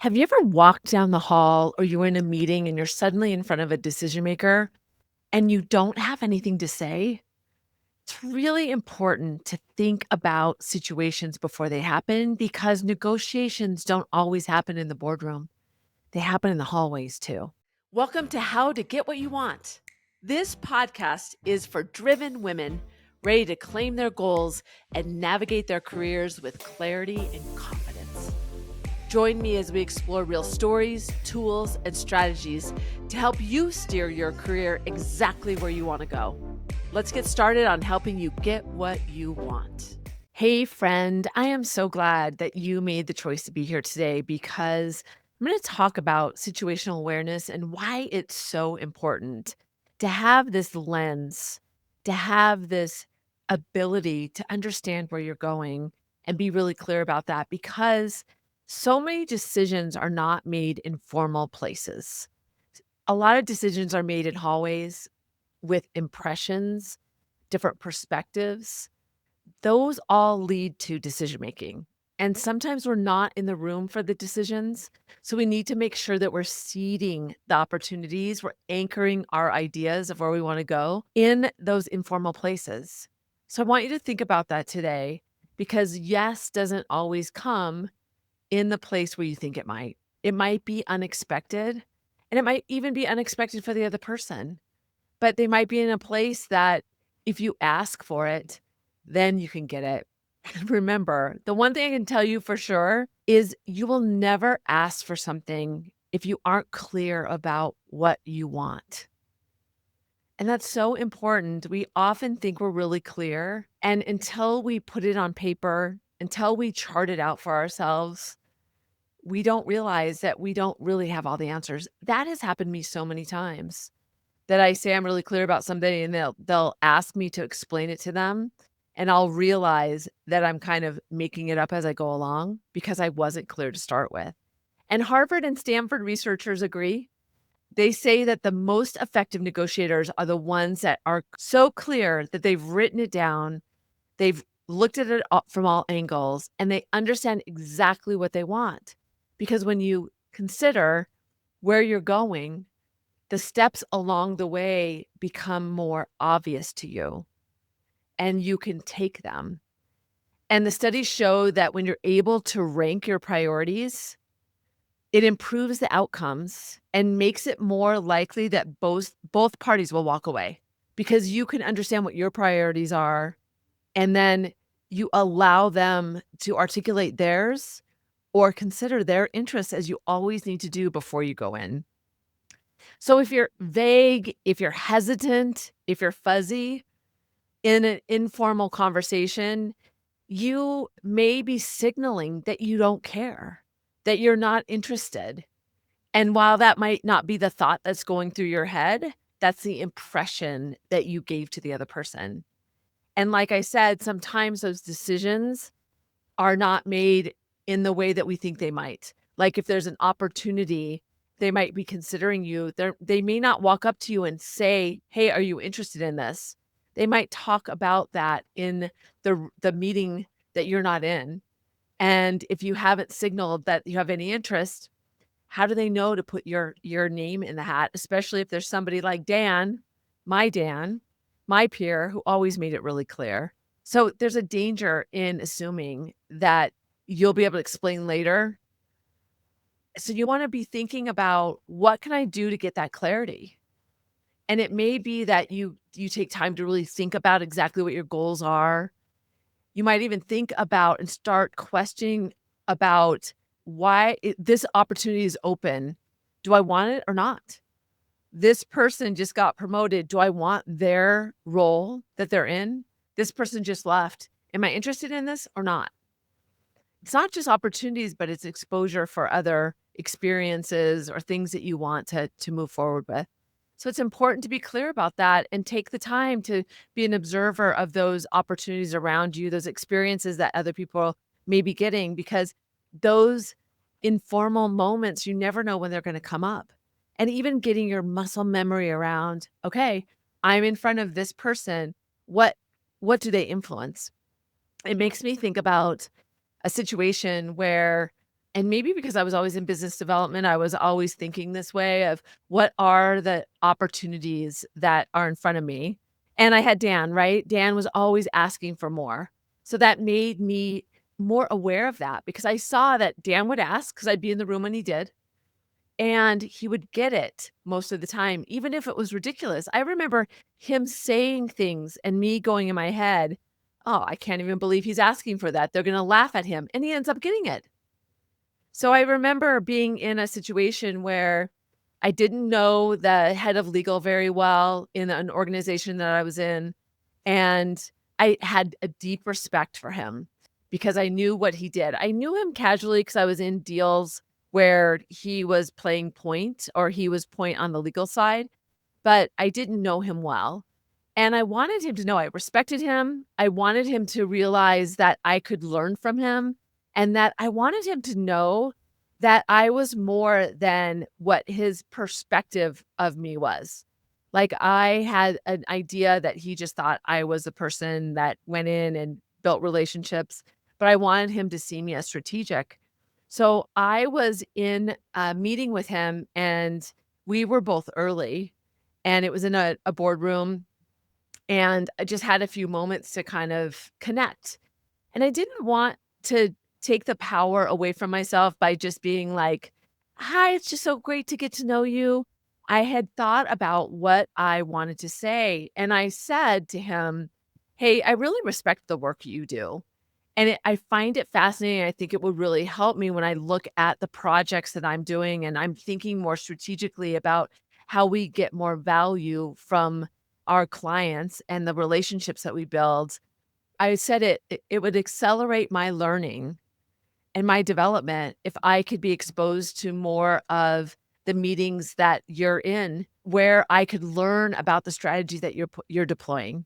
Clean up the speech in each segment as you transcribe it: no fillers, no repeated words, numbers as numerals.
Have you ever walked down the hall or you're in a meeting and you're suddenly in front of a decision maker and you don't have anything to say? It's really important to think about situations before they happen because negotiations don't always happen in the boardroom. They happen in the hallways too. Welcome to How to Get What You Want. This podcast is for driven women ready to claim their goals and navigate their careers with clarity and confidence. Join me as we explore real stories, tools, and strategies to help you steer your career exactly where you want to go. Let's get started on helping you get what you want. Hey, friend, I am so glad that you made the choice to be here today because I'm going to talk about situational awareness and why it's so important to have this lens, to have this ability to understand where you're going and be really clear about that because so many decisions are not made in formal places. A lot of decisions are made in hallways with impressions, different perspectives. Those all lead to decision making. And sometimes we're not in the room for the decisions. So we need to make sure that we're seeding the opportunities, we're anchoring our ideas of where we want to go in those informal places. So I want you to think about that today because yes doesn't always come in the place where you think it might. It might be unexpected, and it might even be unexpected for the other person, but they might be in a place that if you ask for it, then you can get it. Remember, the one thing I can tell you for sure is you will never ask for something if you aren't clear about what you want. And that's so important. We often think we're really clear, and until we put it on paper, until we chart it out for ourselves, we don't realize that we don't really have all the answers. That has happened to me so many times that I say I'm really clear about something and they'll ask me to explain it to them, and I'll realize that I'm kind of making it up as I go along because I wasn't clear to start with. And Harvard and Stanford researchers agree. They say that the most effective negotiators are the ones that are so clear that they've written it down, they've looked at it from all angles, and they understand exactly what they want. Because when you consider where you're going, the steps along the way become more obvious to you and you can take them. And the studies show that when you're able to rank your priorities, it improves the outcomes and makes it more likely that both parties will walk away because you can understand what your priorities are and then you allow them to articulate theirs or consider their interests as you always need to do before you go in. So if you're vague, if you're hesitant, if you're fuzzy in an informal conversation, you may be signaling that you don't care, that you're not interested. And while that might not be the thought that's going through your head, that's the impression that you gave to the other person. And like I said, sometimes those decisions are not made in the way that we think they might. Like if there's an opportunity, they might be considering you. They may not walk up to you and say, "Hey, are you interested in this?" They might talk about that in the meeting that you're not in. And if you haven't signaled that you have any interest, how do they know to put your name in the hat, especially if there's somebody like Dan, my peer, who always made it really clear. So there's a danger in assuming that you'll be able to explain later. So you wanna be thinking about what can I do to get that clarity? And it may be that you take time to really think about exactly what your goals are. You might even think about and start questioning about why this opportunity is open. Do I want it or not? This person just got promoted. Do I want their role that they're in? This person just left. Am I interested in this or not? It's not just opportunities, but it's exposure for other experiences or things that you want to move forward with. So it's important to be clear about that and take the time to be an observer of those opportunities around you, those experiences that other people may be getting, because those informal moments, you never know when they're going to come up. And even getting your muscle memory around, okay, I'm in front of this person. What what do they influence? It makes me think about a situation where And maybe because I was always in business development, I was always thinking this way of what are the opportunities that are in front of me. And I had Dan, right? Dan was always asking for more. So that made me more aware of that because I saw that Dan would ask because I'd be in the room when he did. And he would get it most of the time, even if it was ridiculous. I remember him saying things and me going in my head, "Oh, I can't even believe he's asking for that. They're gonna laugh at him." And he ends up getting it. So I remember being in a situation where I didn't know the head of legal very well in an organization that I was in, and I had a deep respect for him because I knew what he did. I knew him casually because I was in deals where he was playing point or he was point on the legal side, but I didn't know him well. And I wanted him to know I respected him. I wanted him to realize that I could learn from him and that I wanted him to know that I was more than what his perspective of me was. Like, I had an idea that he just thought I was a person that went in and built relationships, but I wanted him to see me as strategic. So I was in a meeting with him, and we were both early, and it was in a boardroom, and I just had a few moments to kind of connect. And I didn't want to take the power away from myself by just being like, "Hi, it's just so great to get to know you." I had thought about what I wanted to say, and I said to him, "Hey, I really respect the work you do. And I find it fascinating. I think it would really help me when I look at the projects that I'm doing and I'm thinking more strategically about how we get more value from our clients and the relationships that we build." I said it would accelerate my learning and my development if I could be exposed to more of the meetings that you're in, where I could learn about the strategy that you're deploying.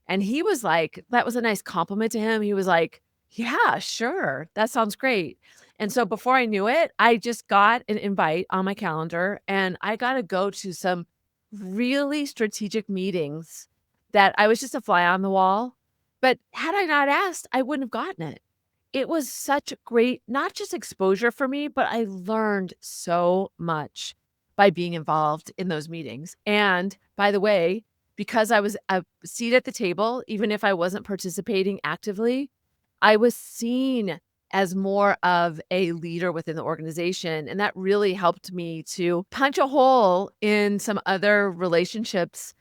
And he was like that was a nice compliment to him. He was like, "Yeah, sure. That sounds great." And so before I knew it, I just got an invite on my calendar, and I got to go to some really strategic meetings that I was just a fly on the wall. But had I not asked, I wouldn't have gotten it. It was such great, not just exposure for me, but I learned so much by being involved in those meetings. And by the way, because I was a seat at the table, even if I wasn't participating actively, I was seen as more of a leader within the organization. And that really helped me to punch a hole in some other relationships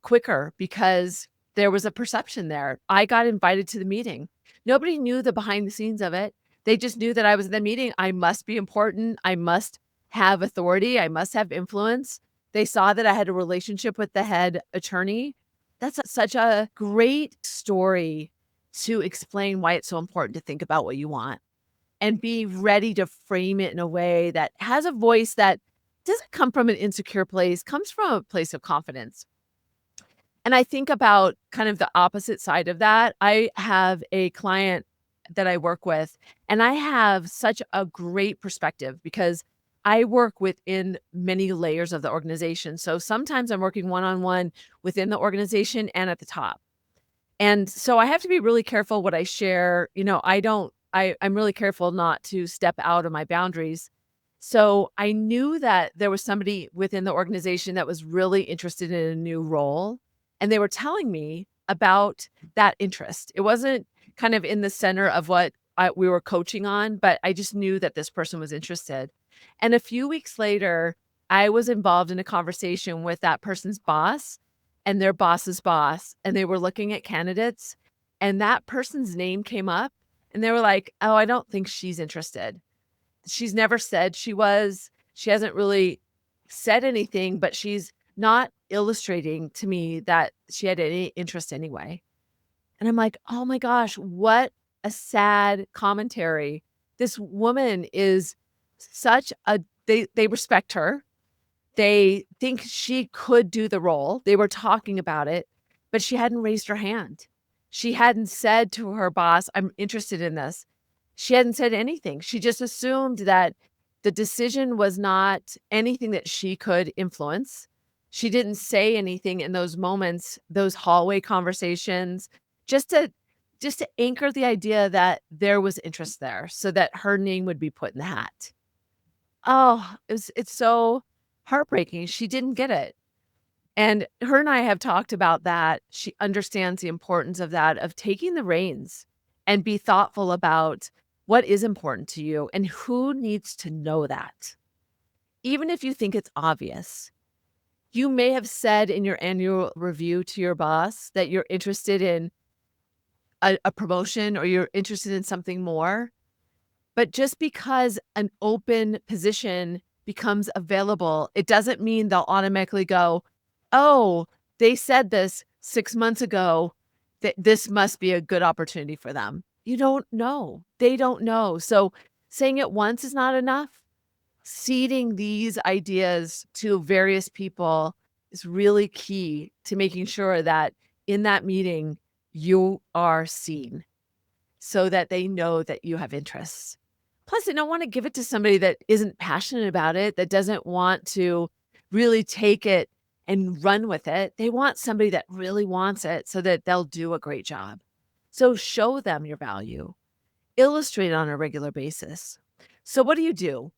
quicker because there was a perception there. I got invited to the meeting. Nobody knew the behind the scenes of it. They just knew that I was in the meeting. I must be important. I must have authority. I must have influence. They saw that I had a relationship with the head attorney. That's such a great story to explain why it's so important to think about what you want and be ready to frame it in a way that has a voice that doesn't come from an insecure place, comes from a place of confidence. And I think about kind of the opposite side of that. I have a client that I work with, and I have such a great perspective because I work within many layers of the organization. So sometimes I'm working one on one within the organization and at the top. And so I have to be really careful what I share. I'm really careful not to step out of my boundaries. So I knew that there was somebody within the organization that was really interested in a new role. And they were telling me about that interest. It wasn't kind of in the center of what we were coaching on, but I just knew that this person was interested. And a few weeks later, I was involved in a conversation with that person's boss and their boss's boss, and they were looking at candidates, and that person's name came up, and they were like, "Oh, I don't think she's interested. She's never said she was. She hasn't really said anything, but she's not illustrating to me that she had any interest anyway." And I'm like, "Oh my gosh, what a sad commentary. This woman is such a they respect her. They think she could do the role. They were talking about it, but she hadn't raised her hand. She hadn't said to her boss, 'I'm interested in this.' She hadn't said anything. She just assumed that the decision was not anything that she could influence. She didn't say anything in those moments, those hallway conversations, just to just to anchor the idea that there was interest there so that her name would be put in the hat. Oh, it's so heartbreaking. She didn't get it. And her and I have talked about that. She understands the importance of that, of taking the reins and be thoughtful about what is important to you and who needs to know that. Even if you think it's obvious, you may have said in your annual review to your boss that you're interested in a promotion or you're interested in something more. But just because an open position becomes available, it doesn't mean they'll automatically go, "Oh, they said this 6 months ago, that this must be a good opportunity for them." You don't know. They don't know. So saying it once is not enough. Seeding these ideas to various people is really key to making sure that in that meeting, you are seen so that they know that you have interests. Plus, they don't wanna give it to somebody that isn't passionate about it, that doesn't want to really take it and run with it. They want somebody that really wants it so that they'll do a great job. So show them your value. Illustrate on a regular basis. So what do?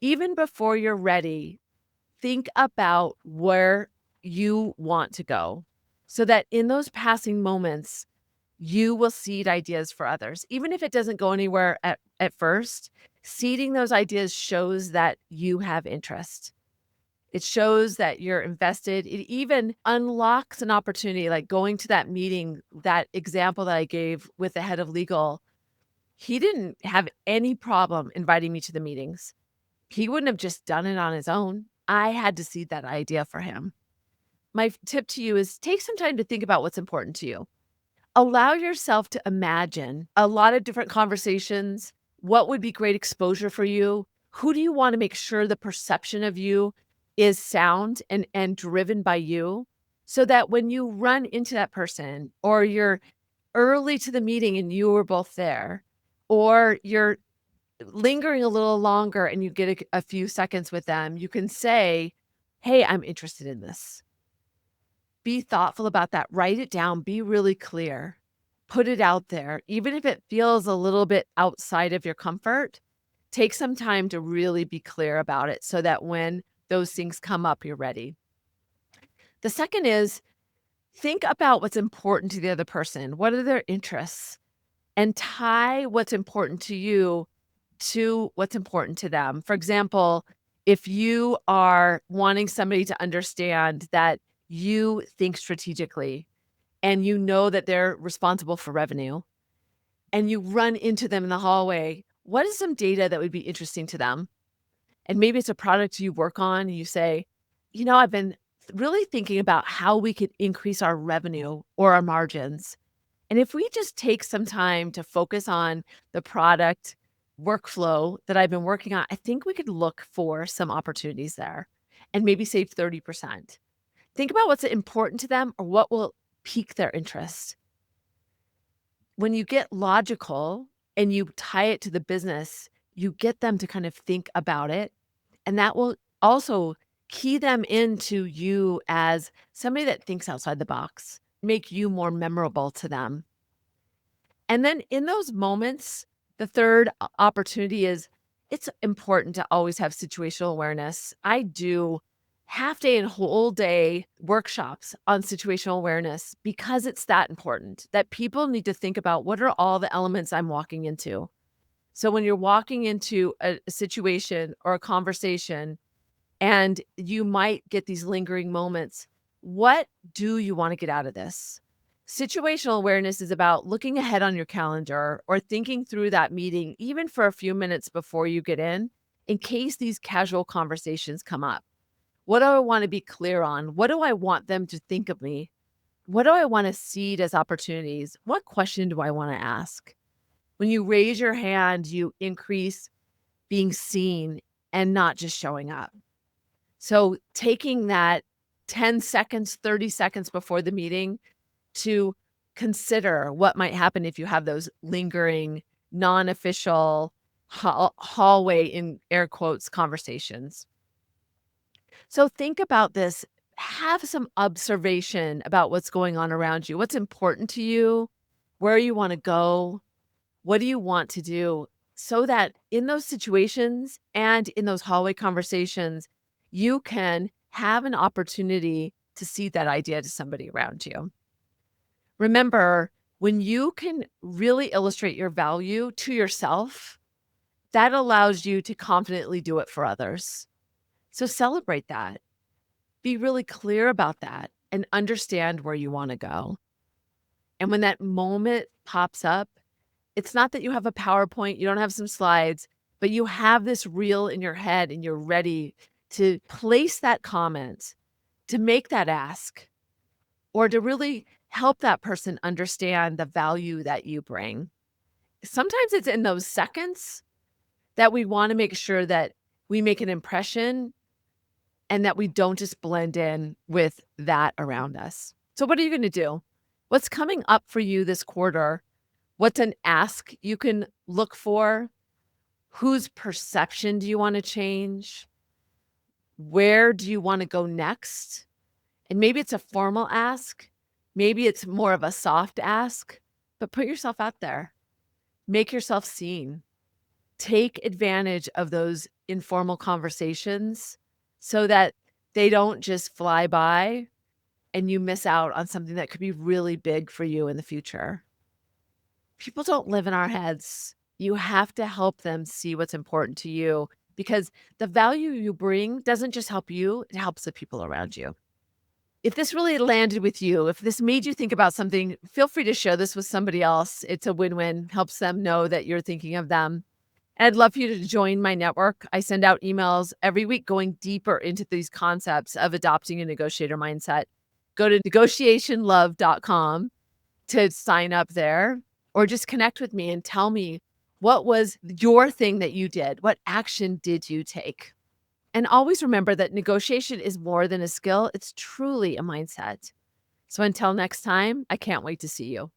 Even before you're ready, think about where you want to go so that in those passing moments, you will seed ideas for others. Even if it doesn't go anywhere at first, seeding those ideas shows that you have interest. It shows that you're invested. It even unlocks an opportunity, like going to that meeting, that example that I gave with the head of legal. He didn't have any problem inviting me to the meetings. He wouldn't have just done it on his own. I had to seed that idea for him. My tip to you is take some time to think about what's important to you. Allow yourself to imagine a lot of different conversations. What would be great exposure for you? Who do you want to make sure the perception of you is sound and driven by you? So that when you run into that person or you're early to the meeting and you were both there, or you're lingering a little longer and you get a few seconds with them, you can say, "Hey, I'm interested in this." Be thoughtful about that. Write it down. Be really clear. Put it out there. Even if it feels a little bit outside of your comfort, take some time to really be clear about it so that when those things come up, you're ready. The second is think about what's important to the other person. What are their interests? And tie what's important to you to what's important to them. For example, if you are wanting somebody to understand that you think strategically and you know that they're responsible for revenue and you run into them in the hallway, what is some data that would be interesting to them? And maybe it's a product you work on and you say, I've been really thinking about how we could increase our revenue or our margins. And if we just take some time to focus on the product workflow that I've been working on, I think we could look for some opportunities there and maybe save 30%. Think about what's important to them or what will pique their interest. When you get logical and you tie it to the business, you get them to kind of think about it. And that will also key them into you as somebody that thinks outside the box, make you more memorable to them. And then in those moments, the third opportunity is it's important to always have situational awareness. I do half day and whole day workshops on situational awareness because it's that important that people need to think about what are all the elements I'm walking into. So when you're walking into a situation or a conversation and you might get these lingering moments, what do you want to get out of this? Situational awareness is about looking ahead on your calendar or thinking through that meeting, even for a few minutes before you get in case these casual conversations come up. What do I want to be clear on? What do I want them to think of me? What do I want to seed as opportunities? What question do I want to ask? When you raise your hand, you increase being seen and not just showing up. So taking that 10 seconds, 30 seconds before the meeting to consider what might happen if you have those lingering, non-official hallway in air quotes conversations. So think about this. Have some observation about what's going on around you. What's important to you? where you wanna go, what do you want to do, so that in those situations and in those hallway conversations, you can have an opportunity to see that idea to somebody around you. Remember, when you can really illustrate your value to yourself, that allows you to confidently do it for others. So celebrate that. Be really clear about that and understand where you wanna go. And when that moment pops up, it's not that you have a PowerPoint, you don't have some slides, but you have this reel in your head and you're ready to place that comment, to make that ask, or to really help that person understand the value that you bring. Sometimes it's in those seconds that we wanna make sure that we make an impression and that we don't just blend in with that around us. So what are you gonna do? What's coming up for you this quarter? What's an ask you can look for? Whose perception do you wanna change? Where do you wanna go next? And maybe it's a formal ask, maybe it's more of a soft ask, but put yourself out there. Make yourself seen. Take advantage of those informal conversations so that they don't just fly by and you miss out on something that could be really big for you in the future. People don't live in our heads. You have to help them see what's important to you because the value you bring doesn't just help you, it helps the people around you. If this really landed with you, if this made you think about something, feel free to share this with somebody else. It's a win-win, helps them know that you're thinking of them. And I'd love for you to join my network. I send out emails every week going deeper into these concepts of adopting a negotiator mindset. Go to negotiationlove.com to sign up there or just connect with me and tell me what was your thing that you did? What action did you take? And always remember that negotiation is more than a skill, it's truly a mindset. So until next time, I can't wait to see you.